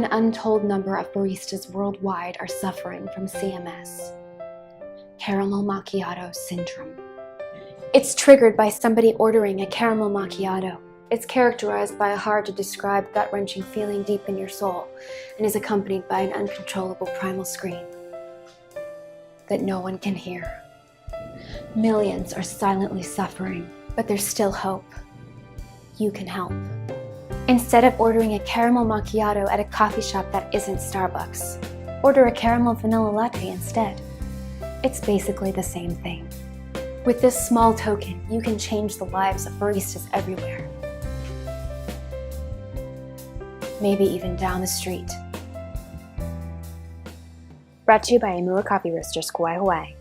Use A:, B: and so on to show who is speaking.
A: An untold number of baristas worldwide are suffering from CMS, caramel macchiato syndrome. It's triggered by somebody ordering a caramel macchiato. It's characterized by a hard-to-describe, gut-wrenching feeling deep in your soul and is accompanied by an uncontrollable primal scream that no one can hear. Millions are silently suffering, but there's still hope. You can help. Instead of ordering a caramel macchiato at a coffee shop that isn't Starbucks, order a caramel vanilla latte instead. It's basically the same thing. With this small token, you can change the lives of baristas everywhere. Maybe even down the street.
B: Brought to you by Imua Coffee Roasters, Kauai, Hawaii.